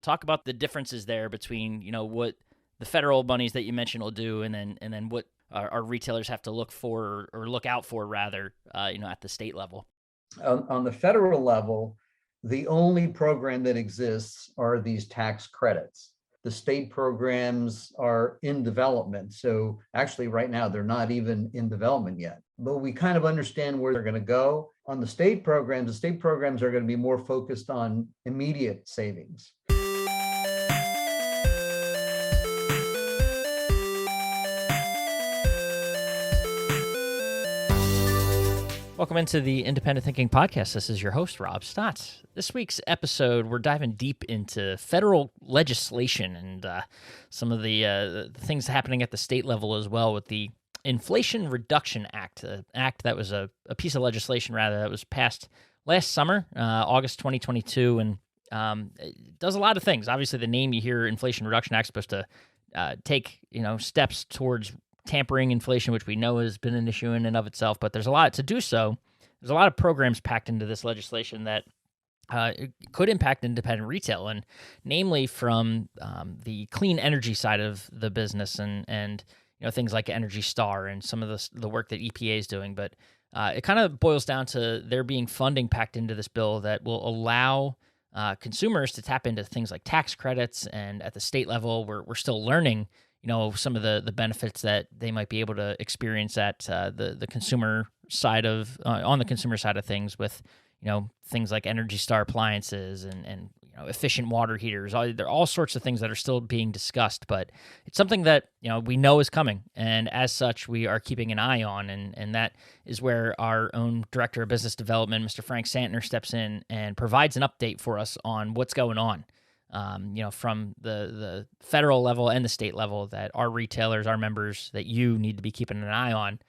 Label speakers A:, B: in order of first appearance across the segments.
A: talk about the differences there between, what the federal monies that you mentioned will do, and then what our retailers have to look for or look out for rather, at the state level.
B: On the federal level, the only program that exists are these tax credits. The state programs are in development. So actually right now, they're not even in development yet, but we kind of understand where they're going to go. On the state programs are going to be more focused on immediate savings.
A: Welcome into the Independent Thinking Podcast. This is your host, Rob Stotts. This week's episode, we're diving deep into federal legislation and some of the things happening at the state level as well with the Inflation Reduction Act, an act that was a piece of legislation, rather, that was passed last summer, August 2022, and it does a lot of things. Obviously, the name you hear, Inflation Reduction Act, is supposed to take steps towards tampering inflation, which we know has been an issue in and of itself, but there's a lot to do so. There's a lot of programs packed into this legislation that could impact independent retail, and namely from the clean energy side of the business and things like Energy Star and some of the work that EPA is doing. But it kind of boils down to there being funding packed into this bill that will allow consumers to tap into things like tax credits, and at the state level, we're still learning some of the benefits that they might be able to experience at the consumer side of on the consumer side of things with things like Energy Star appliances and efficient water heaters. There are all sorts of things that are still being discussed, but it's something that we know is coming, and as such, we are keeping an eye on, and that is where our own Director of Business Development, Mr. Frank Sandtner, steps in and provides an update for us on what's going on. From the federal level and the state level, that our retailers, our members, that you need to be keeping an eye on,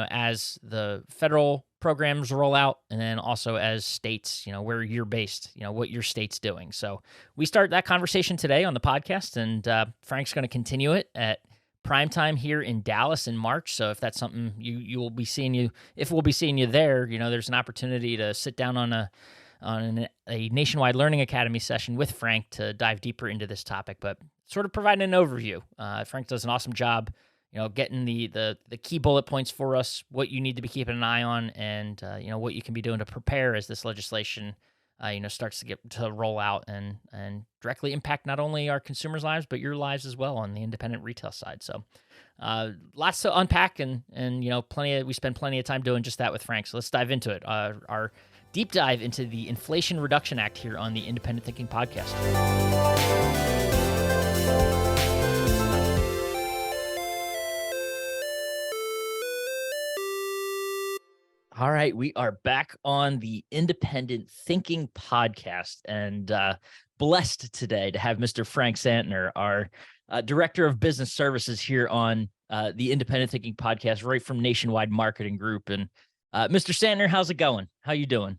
A: as the federal programs roll out, and then also as states, where you're based, what your state's doing. So we start that conversation today on the podcast, and Frank's going to continue it at primetime here in Dallas in March. So if that's something you will be seeing if we'll be seeing you there, there's an opportunity to sit down on a Nationwide Learning Academy session with Frank to dive deeper into this topic, but sort of providing an overview. Frank does an awesome job, getting the key bullet points for us, what you need to be keeping an eye on, and what you can be doing to prepare as this legislation starts to roll out and directly impact not only our consumers' lives, but your lives as well on the independent retail side. So lots to unpack, and we spend plenty of time doing just that with Frank. So let's dive into it. Our deep dive into the Inflation Reduction Act here on the Independent Thinking Podcast. All right, we are back on the Independent Thinking Podcast, and blessed today to have Mr. Frank Sandtner, our Director of Business Services here on the Independent Thinking Podcast, right from Nationwide Marketing Group. And Mr. Sandtner, how's it going? How you doing?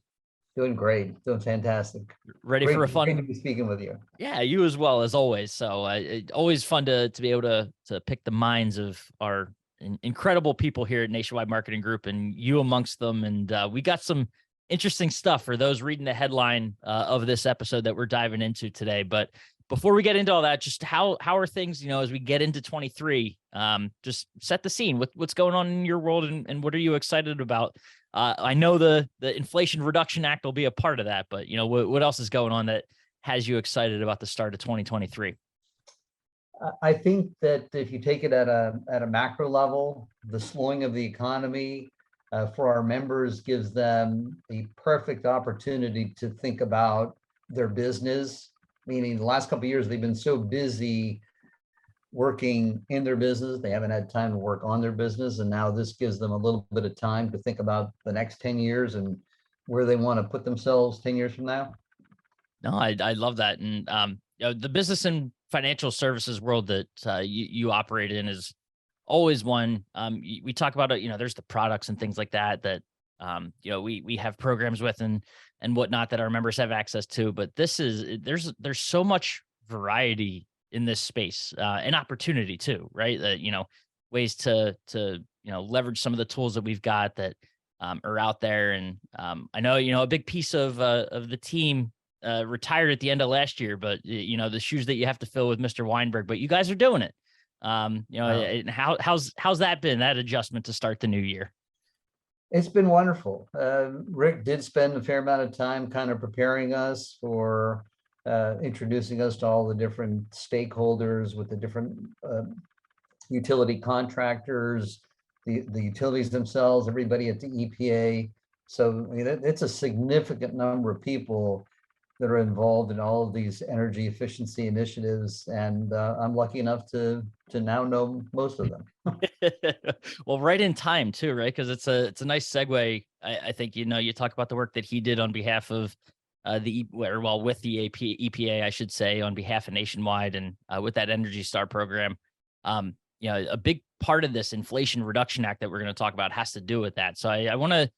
B: Doing great. Doing fantastic.
A: Ready for a fun?
B: Great to be speaking with you.
A: Yeah, you as well, as always. So always fun to be able to pick the minds of our incredible people here at Nationwide Marketing Group, and you amongst them. And we got some interesting stuff for those reading the headline of this episode that we're diving into today. But before we get into all that, just how are things, as we get into 23, just set the scene. What's going on in your world, and what are you excited about? I know the Inflation Reduction Act will be a part of that, but what else is going on that has you excited about the start of 2023?
B: I think that if you take it at a macro level, the slowing of the economy for our members gives them a perfect opportunity to think about their business. Meaning, the last couple of years they've been so busy working in their business, they haven't had time to work on their business, and now this gives them a little bit of time to think about the next 10 years and where they want to put themselves 10 years from now.
A: No, I love that. And the business and financial services world that you operate in is always one. We talk about it. There's the products and things like that we have programs with and whatnot that our members have access to. But there's so much variety in this space, and opportunity too, right? That ways to leverage some of the tools that we've got that are out there. And I know a big piece of the team retired at the end of last year, but the shoes that you have to fill with Mr. Weinberg, but you guys are doing it.
B: Wow.
A: How's that been, that adjustment to start the new year?
B: It's been wonderful. Rick did spend a fair amount of time kind of preparing us for introducing us to all the different stakeholders with the different utility contractors, the utilities themselves, everybody at the EPA. So I mean, it's a significant number of people that are involved in all of these energy efficiency initiatives, and I'm lucky enough to now know most of them.
A: Well, right in time too, right? Because it's a nice segue. I think you talk about the work that he did on behalf of with the EPA, I should say, on behalf of Nationwide, and with that Energy Star program. A big part of this Inflation Reduction Act that we're going to talk about has to do with that. So I want to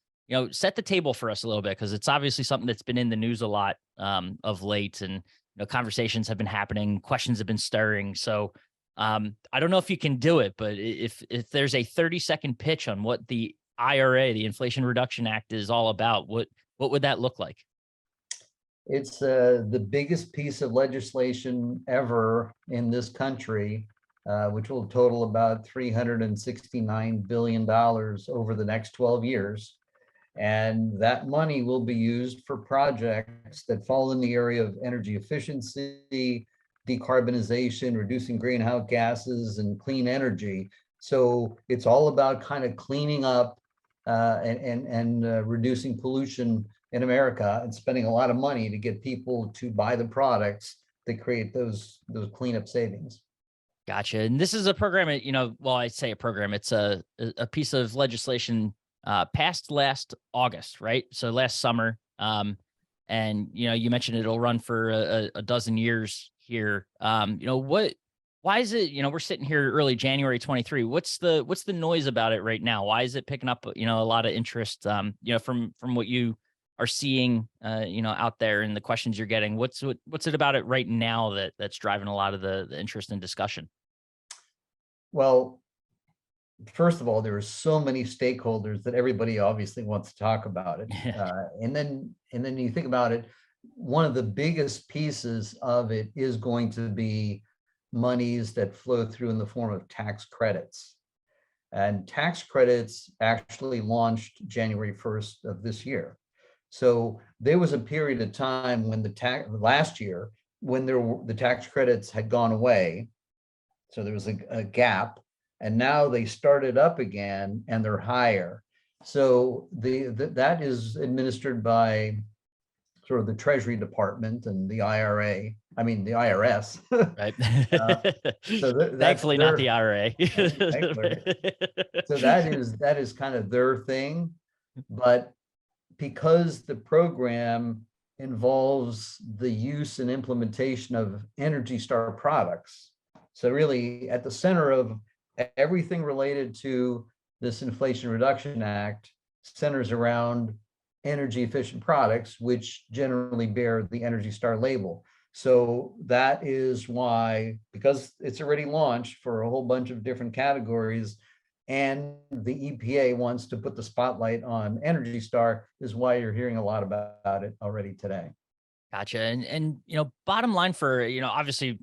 A: set the table for us a little bit, because it's obviously something that's been in the news a lot of late, and conversations have been happening, questions have been stirring. So I don't know if you can do it, but if there's a 30-second pitch on what the IRA, the Inflation Reduction Act, is all about, what would that look like?
B: It's the biggest piece of legislation ever in this country, which will total about $369 billion over the next 12 years. And that money will be used for projects that fall in the area of energy efficiency, decarbonization, reducing greenhouse gases, and clean energy. So it's all about kind of cleaning up and reducing pollution in America, and spending a lot of money to get people to buy the products that create those cleanup savings.
A: Gotcha. And this is a program, well, I say a program, it's a piece of legislation passed last August, right? So last summer. And you mentioned it'll run for a dozen years here. Why is it, we're sitting here early January 23. What's the noise about it right now? Why is it picking up, a lot of interest, from what you are seeing, out there, and the questions you're getting? What's it about it right now that's driving a lot of the interest and discussion?
B: Well, first of all, there are so many stakeholders that everybody obviously wants to talk about it. And then you think about it, one of the biggest pieces of it is going to be monies that flow through in the form of tax credits. And tax credits actually launched January 1st of this year. So there was a period of time when last year, when the tax credits had gone away. So there was a gap, and now they started up again, and they're higher. So that is administered by sort of the Treasury Department and the IRA. I mean, the IRS.
A: Right.
B: So that's
A: Thankfully not the IRA.
B: So that is kind of their thing. But because the program involves the use and implementation of Energy Star products, so really at the center of everything related to this Inflation Reduction Act centers around energy efficient products, which generally bear the Energy Star label. So that is why, because it's already launched for a whole bunch of different categories, and the EPA wants to put the spotlight on Energy Star, is why you're hearing a lot about it already today.
A: Gotcha. And bottom line for, obviously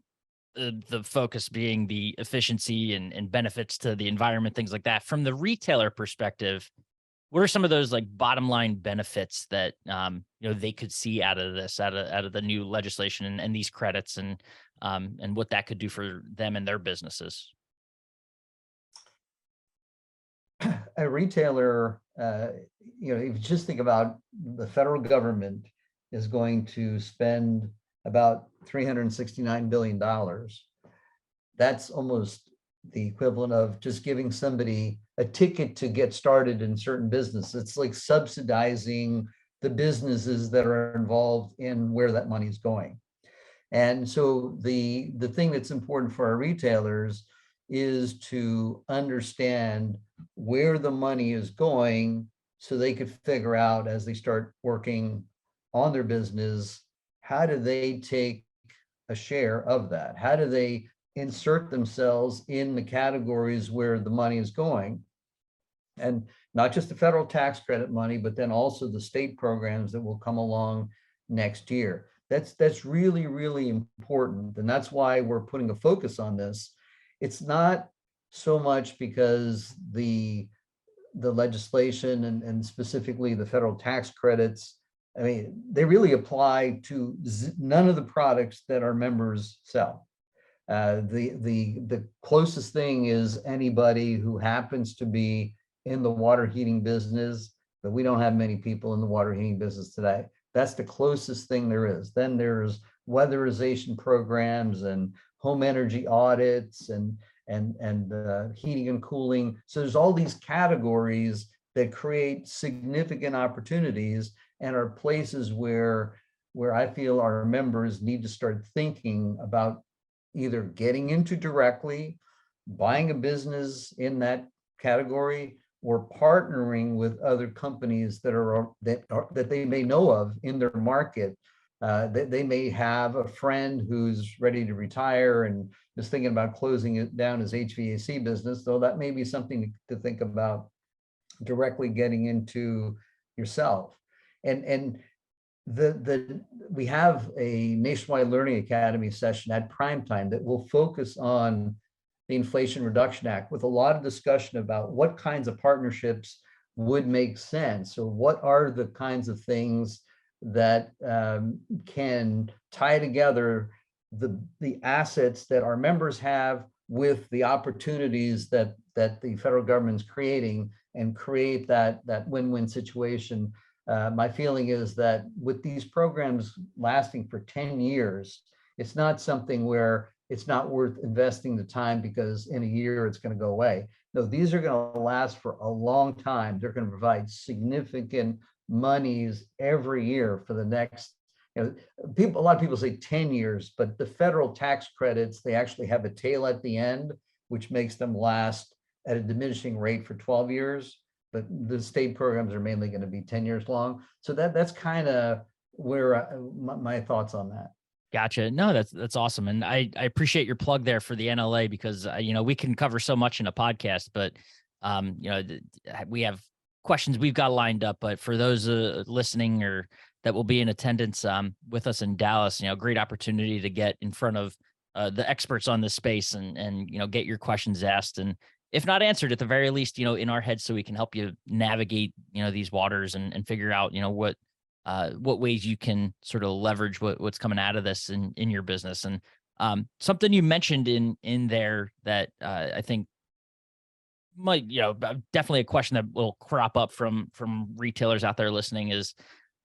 A: the focus being the efficiency and benefits to the environment, things like that. From the retailer perspective, what are some of those like bottom line benefits that they could see out of this, out of the new legislation and these credits, and what that could do for them and their businesses?
B: A retailer, if you just think about the federal government is going to spend about $369 billion. That's almost the equivalent of just giving somebody a ticket to get started in certain business. It's like subsidizing the businesses that are involved in where that money is going. And so the thing that's important for our retailers is to understand where the money is going, so they could figure out, as they start working on their business, how do they take a share of that? How do they insert themselves in the categories where the money is going? And not just the federal tax credit money, but then also the state programs that will come along next year. That's really, really important. And that's why we're putting a focus on this. It's not so much because the legislation and specifically the federal tax credits, I mean, they really apply to none of the products that our members sell. The closest thing is anybody who happens to be in the water heating business, but we don't have many people in the water heating business today. That's the closest thing there is. Then there's weatherization programs and home energy audits and heating and cooling. So there's all these categories that create significant opportunities and are places where I feel our members need to start thinking about either getting into directly, buying a business in that category, or partnering with other companies that they may know of in their market. They may have a friend who's ready to retire and is thinking about closing it down his HVAC business, though that may be something to think about directly getting into yourself. And we have a Nationwide Learning Academy session at prime time that will focus on the Inflation Reduction Act with a lot of discussion about what kinds of partnerships would make sense. So what are the kinds of things that can tie together the assets that our members have with the opportunities that the federal government's creating and create that win-win situation. My feeling is that with these programs lasting for 10 years, it's not something where it's not worth investing the time because in a year it's going to go away. No, these are going to last for a long time. They're going to provide significant monies every year for the next, a lot of people say 10 years, but the federal tax credits, they actually have a tail at the end, which makes them last at a diminishing rate for 12 years. But the state programs are mainly going to be 10 years long. So that's kind of where my thoughts on that.
A: Gotcha. No, that's awesome. And I appreciate your plug there for the NLA because, we can cover so much in a podcast, but, we have questions we've got lined up, but for those listening or that will be in attendance with us in Dallas, great opportunity to get in front of the experts on this space and get your questions asked. And if not answered, at the very least, in our heads, so we can help you navigate, these waters and figure out, what ways you can sort of leverage what's coming out of this in your business. And something you mentioned in there that I think might, definitely a question that will crop up from retailers out there listening is,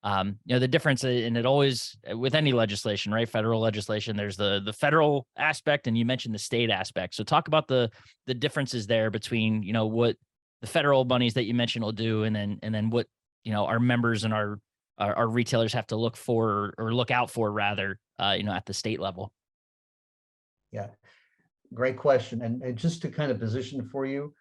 A: the difference, and it always with any legislation, right? Federal legislation, there's the federal aspect, and you mentioned the state aspect. So talk about the differences there between, what the federal monies that you mentioned will do, and then what, our members and our retailers have to look for or look out for rather, at the state level.
B: Yeah, great question. And just to kind of position it for you,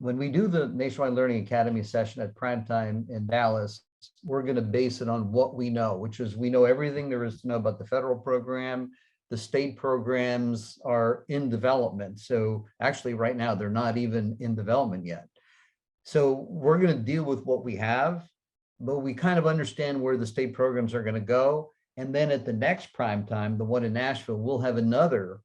B: when we do the Nationwide Learning Academy session at primetime in Dallas, we're going to base it on what we know, which is we know everything there is to know about the federal program. The state programs are in development. So actually right now, they're not even in development yet. So we're going to deal with what we have, but we kind of understand where the state programs are going to go. And then at the next prime time, the one in Nashville, we'll have another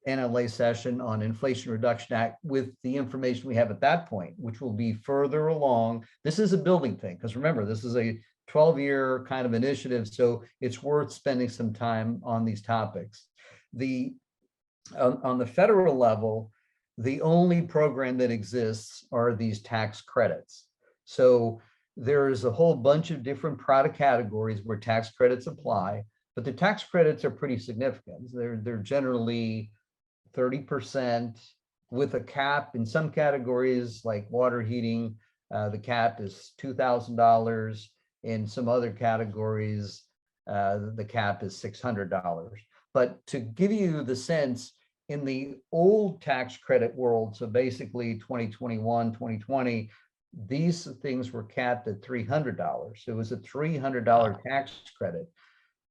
B: NLA session on Inflation Reduction Act with the information we have at that point, which will be further along. This is a building thing, because remember, this is a 12-year kind of initiative, so it's worth spending some time on these topics. On the federal level, the only program that exists are these tax credits. So there's a whole bunch of different product categories where tax credits apply, but the tax credits are pretty significant. They're generally 30% with a cap in some categories like water heating. The cap is $2,000. In some other categories, the cap is $600. But to give you the sense, in the old tax credit world, so basically 2021, 2020, these things were capped at $300. It was a $300 tax credit.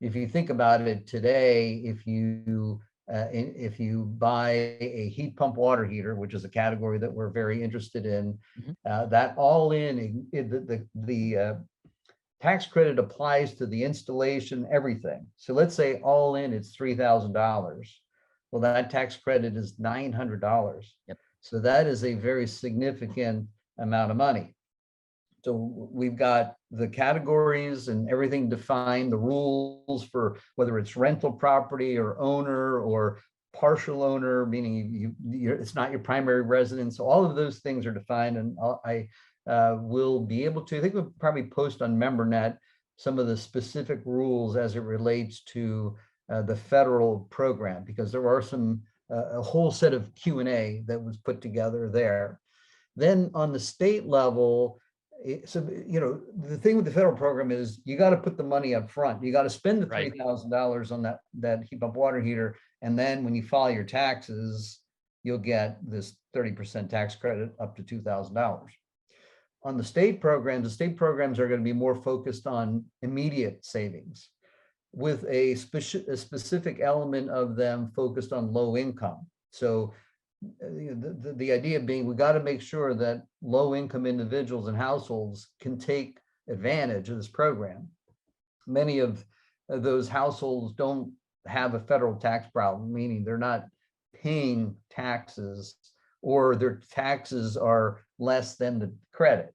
B: If you think about it today, if you buy a heat pump water heater, which is a category that we're very interested in, that all in the tax credit applies to the installation, everything. So let's say all in it's $3,000. Well, that tax credit is $900.
A: Yep.
B: So that is a very significant amount of money. So we've got the categories and everything defined, the rules for whether it's rental property or owner or partial owner, meaning it's not your primary residence. So all of those things are defined, and I will be able to, I think we'll probably post on MemberNet some of the specific rules as it relates to the federal program, because there are some, a whole set of Q&A that was put together there. Then on the state level, so, the thing with the federal program is you got to put the money up front. You got to spend the $3,000 on that heat pump water heater. And then when you file your taxes, you'll get this 30% tax credit up to $2,000. On the state programs are going to be more focused on immediate savings, with a specific element of them focused on low income. So the idea being, we got to make sure that low income individuals and households can take advantage of this program. Many of those households don't have a federal tax problem, meaning they're not paying taxes, or their taxes are less than the credit.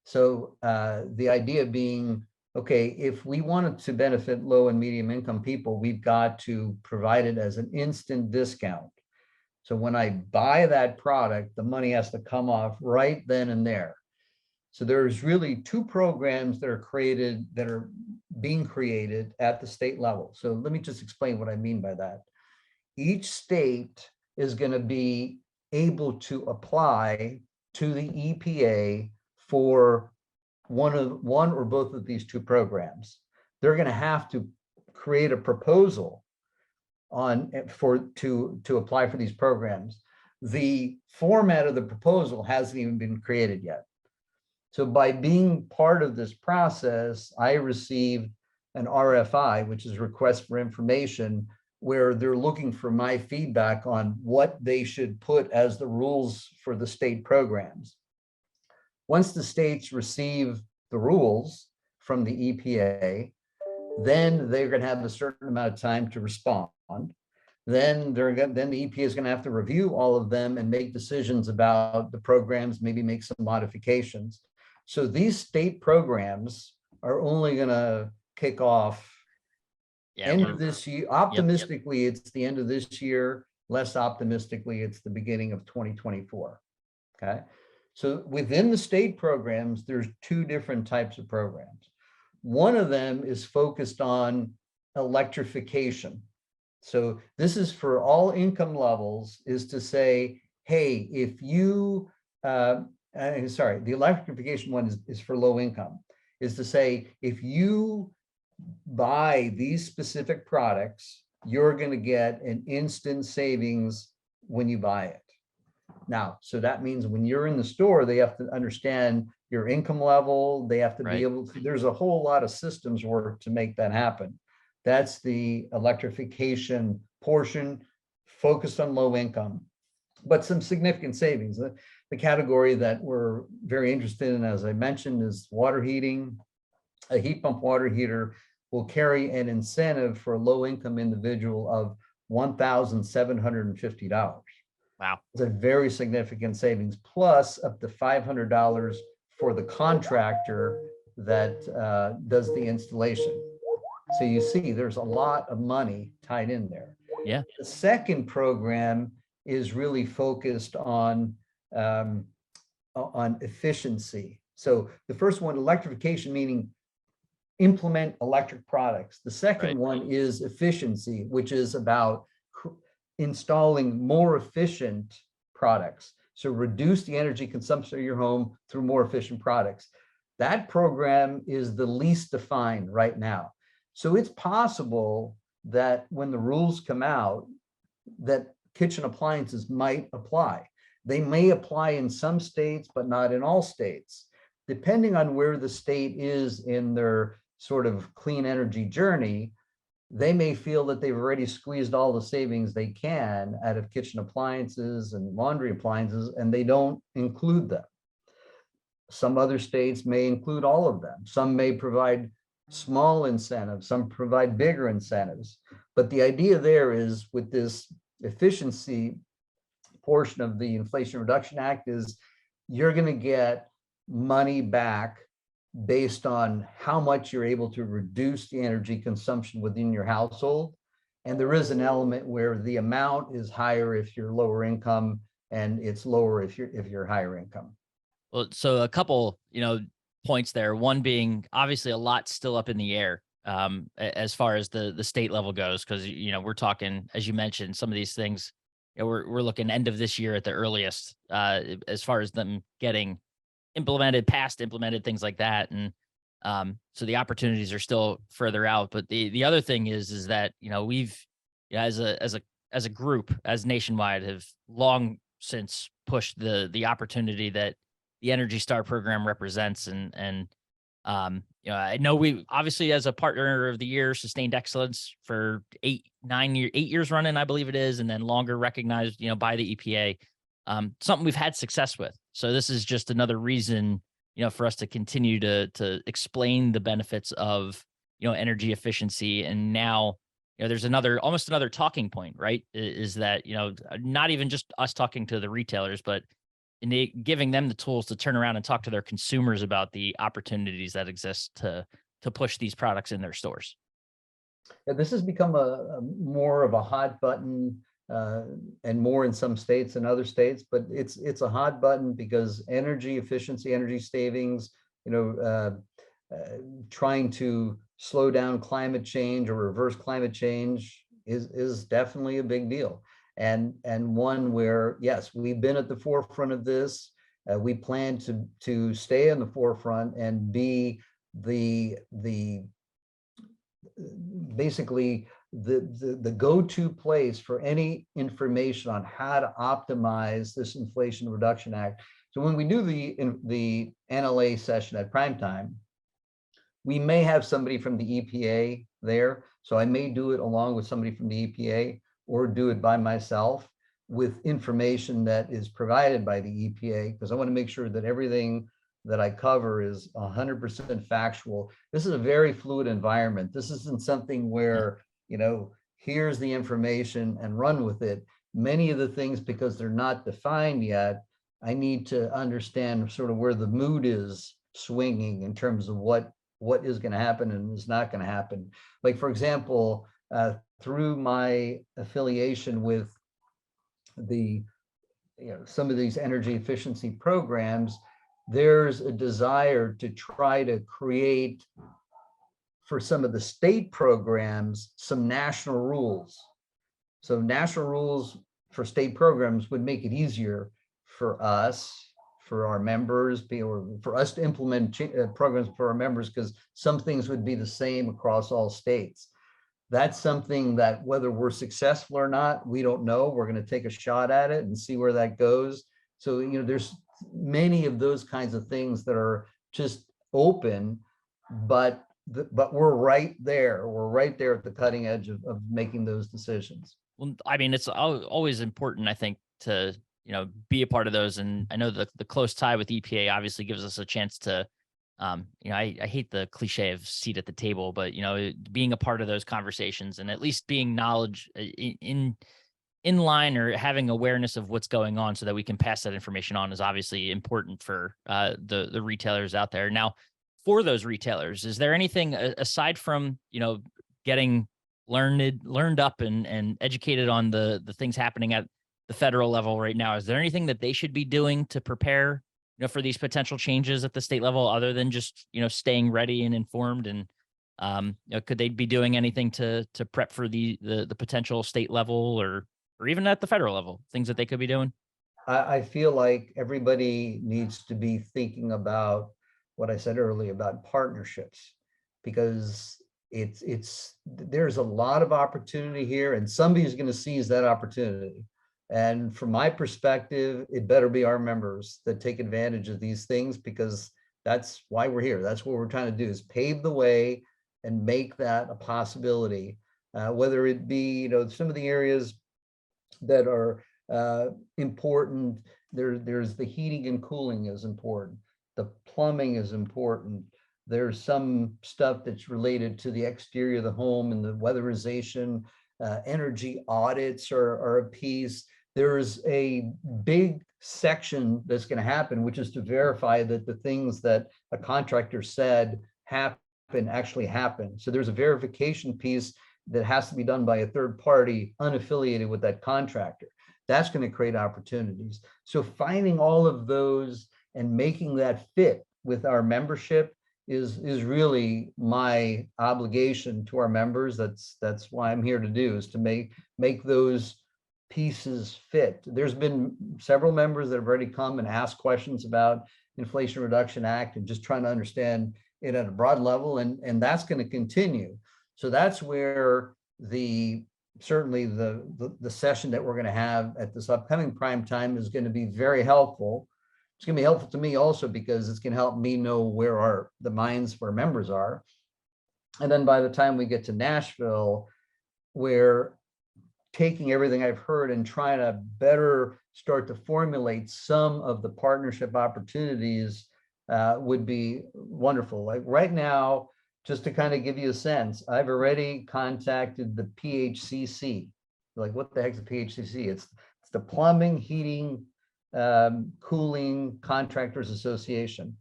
B: So the idea being, okay, if we wanted to benefit low and medium income people, we've got to provide it as an instant discount. So when I buy that product, the money has to come off right then and there. So there's really two programs that are being created at the state level. So let me just explain what I mean by that. Each state is going to be able to apply to the EPA for one or both of these two programs. They're going to have to create a proposal to apply for these programs. The format of the proposal hasn't even been created yet. So by being part of this process, I received an RFI, which is request for information, where they're looking for my feedback on what they should put as the rules for the state programs. Once the states receive the rules from the EPA, then they're going to have a certain amount of time to respond. Then the EPA is going to have to review all of them and make decisions about the programs, maybe make some modifications. So these state programs are only going to kick off end of this year. Optimistically, it's the end of this year. Less optimistically, it's the beginning of 2024. Okay. So within the state programs, there's two different types of programs. One of them is focused on electrification. So this is for all income levels, is to say, hey, if you, sorry, the electrification one is for low income, is to say, if you buy these specific products, you're going to get an instant savings when you buy it. Now, so that means when you're in the store, they have to understand your income level. They have to be able to, there's a whole lot of systems work to make that happen. That's the electrification portion, focused on low income, but some significant savings. The category that we're very interested in, as I mentioned, is water heating. A heat pump water heater will carry an incentive for a low income individual of $1,750.
A: Wow.
B: It's a very significant savings, plus up to $500 for the contractor that does the installation. So you see, there's a lot of money tied in there.
A: Yeah.
B: The second program is really focused on efficiency. So the first one, electrification, meaning implement electric products. The second one is efficiency, which is about installing more efficient products. So reduce the energy consumption of your home through more efficient products. That program is the least defined right now. So it's possible that when the rules come out, that kitchen appliances might apply. They may apply in some states, but not in all states. Depending on where the state is in their sort of clean energy journey, they may feel that they've already squeezed all the savings they can out of kitchen appliances and laundry appliances, and they don't include them. Some other states may include all of them. Some may provide small incentives, some provide bigger incentives. But the idea there is with this efficiency portion of the Inflation Reduction Act is you're going to get money back based on how much you're able to reduce the energy consumption within your household. And there is an element where the amount is higher if you're lower income and it's lower if you're higher income.
A: Well, so a couple, points there. One being obviously a lot still up in the air as far as the state level goes, because we're talking, as you mentioned, some of these things. We're looking end of this year at the earliest, as far as them getting implemented, past implemented, things like that, and so the opportunities are still further out. But the other thing is that we've as a group, as nationwide, have long since pushed the opportunity that the Energy Star program represents, and I know we obviously, as a partner of the year, sustained excellence for 8 years running, I believe it is, and then longer recognized, by the EPA. Something we've had success with. So this is just another reason, for us to continue to explain the benefits of, energy efficiency. And now, there's almost another talking point, right? Is that, not even just us talking to the retailers, but giving them the tools to turn around and talk to their consumers about the opportunities that exist to push these products in their stores.
B: Yeah, this has become a more of a hot button, and more in some states than other states, but it's a hot button because energy efficiency, energy savings, trying to slow down climate change or reverse climate change is definitely a big deal. And one where, yes, we've been at the forefront of this. We plan to stay in the forefront and be the basically the go-to place for any information on how to optimize this Inflation Reduction Act. So when we do the NLA session at prime time, we may have somebody from the EPA there. So I may do it along with somebody from the EPA, or do it by myself with information that is provided by the EPA, because I want to make sure that everything that I cover is 100% factual. This is a very fluid environment. This isn't something where, here's the information and run with it. Many of the things, because they're not defined yet, I need to understand sort of where the mood is swinging in terms of what is going to happen and is not going to happen. Like, for example, through my affiliation with the, some of these energy efficiency programs, there's a desire to try to create, for some of the state programs, some national rules. So national rules for state programs would make it easier for us, for our members, or for us to implement programs for our members, because some things would be the same across all states. That's something that, whether we're successful or not, we don't know. We're going to take a shot at it and see where that goes. So, there's many of those kinds of things that are just open, but we're right there. We're right there at the cutting edge of making those decisions.
A: Well, I mean, it's always important, I think, to be a part of those. And I know the close tie with EPA obviously gives us a chance to, I hate the cliche of seat at the table, but being a part of those conversations and at least being knowledge in line, or having awareness of what's going on so that we can pass that information on, is obviously important for the retailers out there. Now, for those retailers, is there anything aside from getting learned up and educated on the things happening at the federal level right now? Is there anything that they should be doing to prepare for these potential changes at the state level, other than just staying ready and informed? And could they be doing anything to prep for the potential state level, or even at the federal level, things that they could be doing?
B: I feel like everybody needs to be thinking about what I said earlier about partnerships, because there's a lot of opportunity here, and somebody's going to seize that opportunity. And from my perspective, it better be our members that take advantage of these things, because that's why we're here. That's what we're trying to do, is pave the way and make that a possibility. Whether it be, some of the areas that are important, there's the heating and cooling is important. the plumbing is important. There's some stuff that's related to the exterior of the home and the weatherization. Energy audits are a piece. There's a big section that's going to happen, which is to verify that the things that a contractor said happen actually happen. So there's a verification piece that has to be done by a third party unaffiliated with that contractor. That's going to create opportunities. So finding all of those and making that fit with our membership is really my obligation to our members. That's why I'm here to do, is to make those pieces fit. There's been several members that have already come and asked questions about Inflation Reduction Act and just trying to understand it at a broad level, and that's going to continue. So that's where certainly the session that we're going to have at this upcoming prime time is going to be very helpful. It's going to be helpful to me also because it's going to help me know where the minds where members are. And then by the time we get to Nashville, we're taking everything I've heard and trying to better start to formulate some of the partnership opportunities would be wonderful. Like right now, just to kind of give you a sense, I've already contacted the PHCC. Like, what the heck's the PHCC? It's the Plumbing, Heating, Cooling Contractors Association,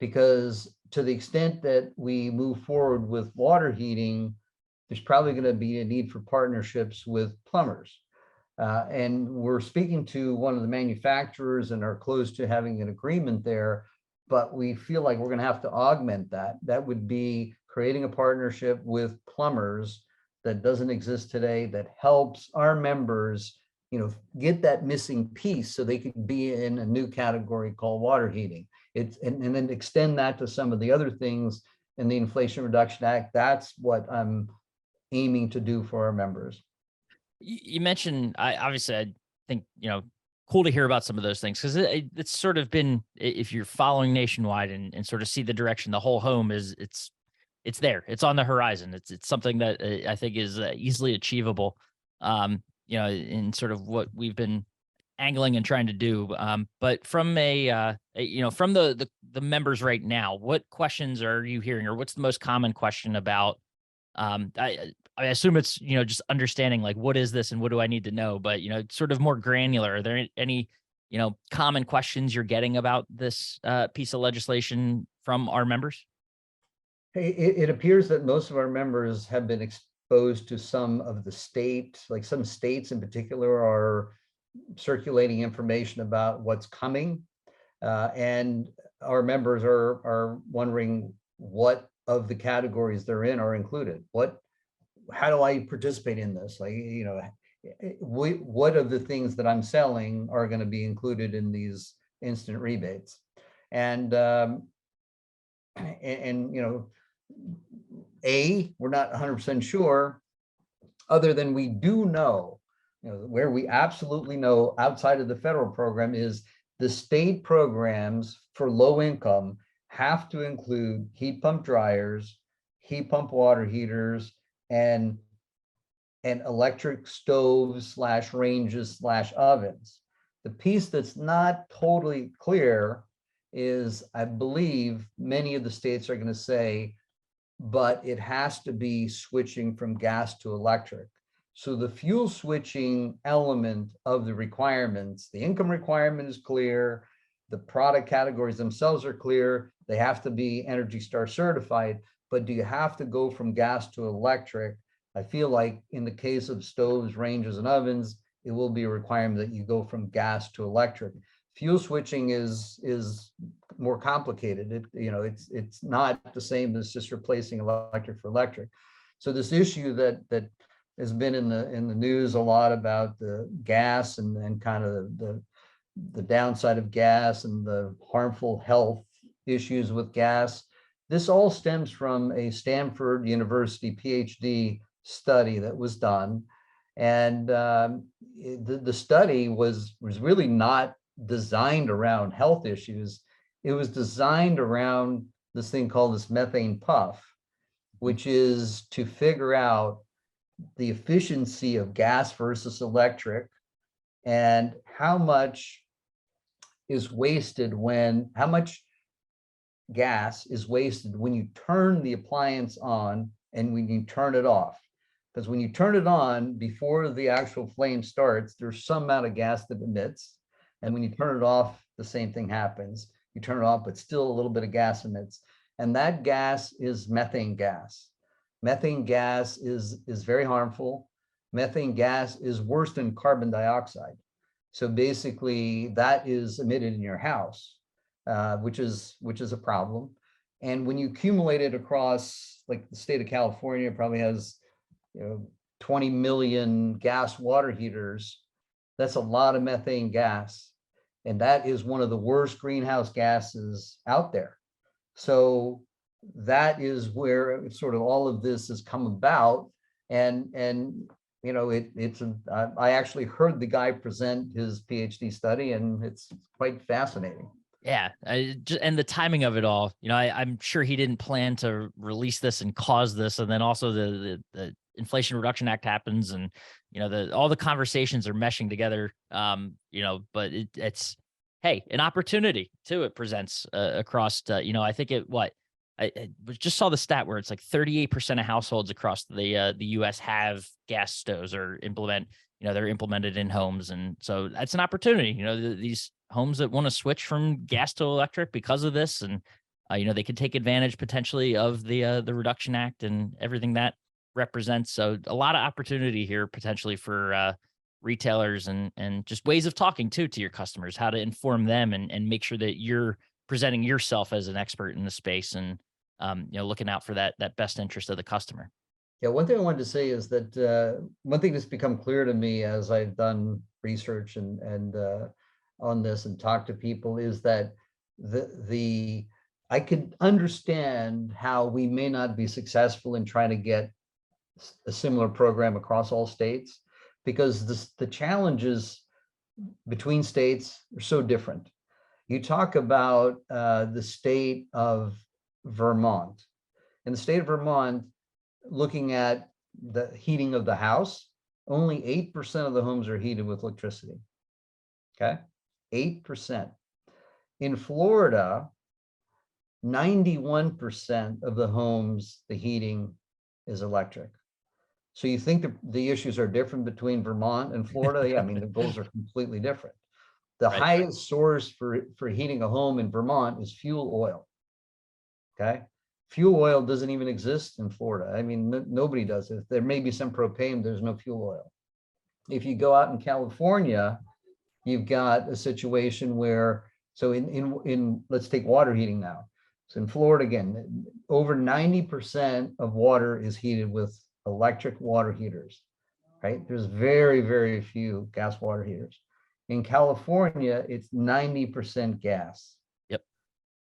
B: because to the extent that we move forward with water heating, there's probably going to be a need for partnerships with plumbers. And we're speaking to one of the manufacturers and are close to having an agreement there, but we feel like we're going to have to augment that. That would be creating a partnership with plumbers that doesn't exist today, that helps our members, get that missing piece so they could be in a new category called water heating. And then extend that to some of the other things in the Inflation Reduction Act. That's what I'm aiming to do for our members.
A: You mentioned, I think, cool to hear about some of those things, because it's sort of been, if you're following nationwide and sort of see the direction the whole home is, it's there, it's on the horizon. It's something that I think is easily achievable, in sort of what we've been angling and trying to do. But from from the members right now, what questions are you hearing, or what's the most common question about? I assume it's, just understanding, like, what is this and what do I need to know? But, sort of more granular, are there any, common questions you're getting about this piece of legislation from our members?
B: Hey, it appears that most of our members have been exposed to some of the like some states in particular are circulating information about what's coming. And our members are wondering what of the categories they're in are included. How do I participate in this? Like, what of the things that I'm selling are going to be included in these instant rebates? And we're not 100% sure, other than we do know, where we absolutely know outside of the federal program is the state programs for low income have to include heat pump dryers, heat pump water heaters, and electric stoves / ranges / ovens. The piece that's not totally clear is, I believe many of the states are going to say, but it has to be switching from gas to electric. So the fuel switching element of the requirements, the income requirement is clear, the product categories themselves are clear, they have to be Energy Star certified, but do you have to go from gas to electric? I feel like in the case of stoves, ranges, and ovens, it will be a requirement that you go from gas to electric. Fuel switching is more complicated. It's not the same as just replacing electric for electric. So this issue that has been in the news a lot about the gas and kind of the downside of gas and the harmful health issues with gas. This all stems from a Stanford University PhD study that was done. And the study was really not designed around health issues. It was designed around this thing called this methane puff, which is to figure out the efficiency of gas versus electric and how much is wasted how much gas is wasted when you turn the appliance on and when you turn it off. Because when you turn it on before the actual flame starts, there's some amount of gas that emits. And when you turn it off, the same thing happens. You turn it off, but still a little bit of gas emits. And that gas is methane gas. Methane gas is very harmful. Methane gas is worse than carbon dioxide. So basically, that is emitted in your house, which is a problem. And when you accumulate it across, like the state of California probably has 20 million gas water heaters. That's a lot of methane gas. And that is one of the worst greenhouse gases out there. So that is where sort of all of this has come about. And I actually heard the guy present his PhD study, and it's quite fascinating.
A: Yeah, and the timing of it all, I'm sure he didn't plan to release this and cause this, and then also the Inflation Reduction Act happens, and all the conversations are meshing together. But it's hey, an opportunity too. It presents across. I think I just saw the stat where it's like 38% of households across the U.S. have gas stoves or they're implemented in homes, and so that's an opportunity. These homes that want to switch from gas to electric because of this, and they could take advantage potentially of the Reduction Act and everything that represents. So a lot of opportunity here potentially for retailers and just ways of talking to your customers, how to inform them and make sure that you're presenting yourself as an expert in the space and looking out for that best interest of the customer.
B: Yeah, one thing I wanted to say is that one thing that's become clear to me as I've done research and on this and talked to people is that I could understand how we may not be successful in trying to get a similar program across all states, because the challenges between states are so different. You talk about the state of Vermont. In the state of Vermont, looking at the heating of the house, only 8% of the homes are heated with electricity. Okay, 8%. In Florida, 91% of the homes, the heating is electric. So you think the issues are different between Vermont and Florida? Yeah, I mean, the goals are completely different. The
A: Right.
B: highest source for heating a home in Vermont is fuel oil. Okay, fuel oil doesn't even exist in Florida. I mean, nobody does it. There may be some propane, there's no fuel oil. If you go out in California, you've got a situation where, so in let's take water heating now. So in Florida, again, over 90% of water is heated with electric water heaters, right? There's very, very few gas water heaters. In California, it's 90% gas.
A: Yep.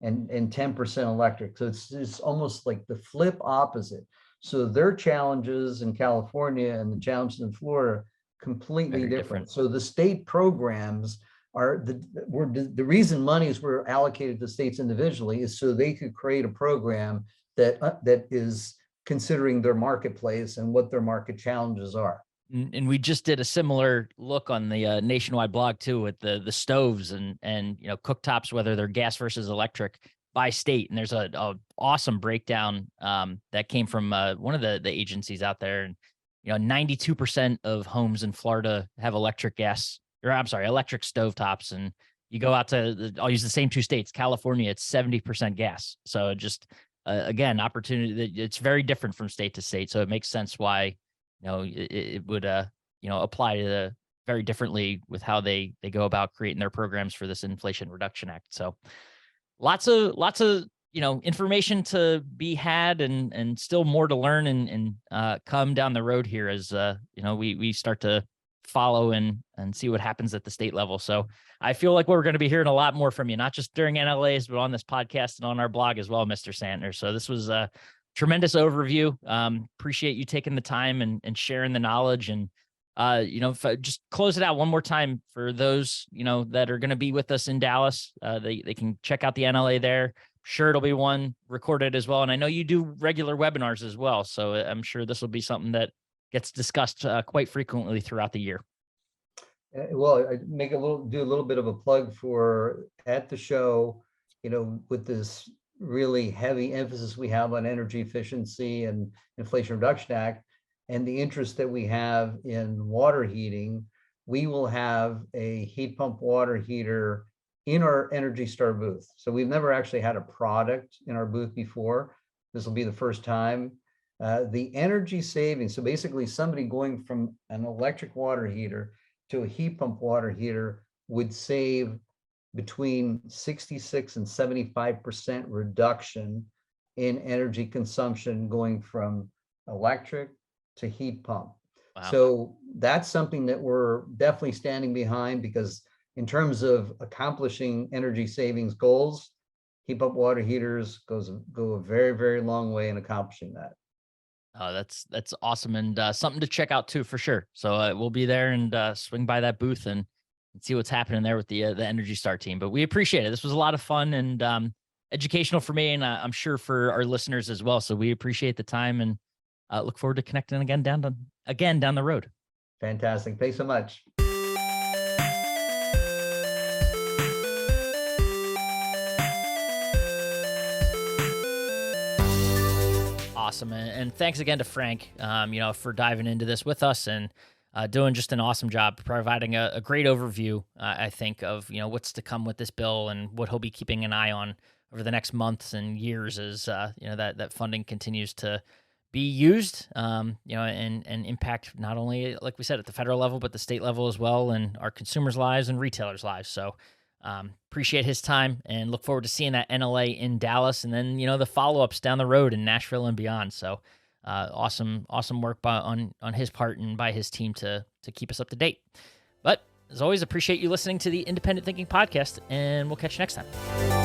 B: And 10% electric. So it's almost like the flip opposite. So their challenges in California and the challenges in Florida completely different. So the state programs are the reason monies were allocated to states individually is so they could create a program that is considering their marketplace and what their market challenges are.
A: And we just did a similar look on the Nationwide blog too, with the stoves and cooktops, whether they're gas versus electric by state. And there's a awesome breakdown that came from one of the agencies out there. And 92% of homes in Florida have electric stovetops. And you go out to I'll use the same two states, California, it's 70% gas. So just again, opportunity. It's very different from state to state. So it makes sense why it would apply to very differently with how they go about creating their programs for this Inflation Reduction Act. So lots of information to be had and still more to learn and come down the road here as we start to follow and see what happens at the state level. So I feel like we're going to be hearing a lot more from you, not just during NLAs, but on this podcast and on our blog as well, Mr. Sandtner. So this was a tremendous overview. Appreciate you taking the time and sharing the knowledge, and just close it out one more time for those that are going to be with us in Dallas. They can check out the NLA there. Sure, it'll be one recorded as well, and I know you do regular webinars as well, so I'm sure this will be something that gets discussed quite frequently throughout the year.
B: Well, I do a little bit of a plug for at the show, with this really heavy emphasis we have on energy efficiency and Inflation Reduction Act, and the interest that we have in water heating, we will have a heat pump water heater in our Energy Star booth. So we've never actually had a product in our booth before. This will be the first time. The energy savings, so basically somebody going from an electric water heater to a heat pump water heater would save between 66 and 75% reduction in energy consumption going from electric to heat pump.
A: Wow.
B: So that's something that we're definitely standing behind, because in terms of accomplishing energy savings goals, heat pump water heaters go a very, very long way in accomplishing that.
A: Oh, that's awesome, and something to check out too for sure. So we'll be there and swing by that booth and see what's happening there with the Energy Star team. But we appreciate it. This was a lot of fun and educational for me, and I'm sure for our listeners as well. So we appreciate the time and look forward to connecting again down the road.
B: Fantastic. Thanks so much.
A: Awesome, and thanks again to Frank, for diving into this with us and doing just an awesome job, providing a great overview, I think, of what's to come with this bill and what he'll be keeping an eye on over the next months and years as that funding continues to be used, and impact not only, like we said, at the federal level, but the state level as well, and our consumers' lives and retailers' lives. So appreciate his time and look forward to seeing that NLA in Dallas, and then the follow-ups down the road in Nashville and beyond. So awesome work on his part and by his team to keep us up to date. But as always, appreciate you listening to the Independent Thinking Podcast, and we'll catch you next time.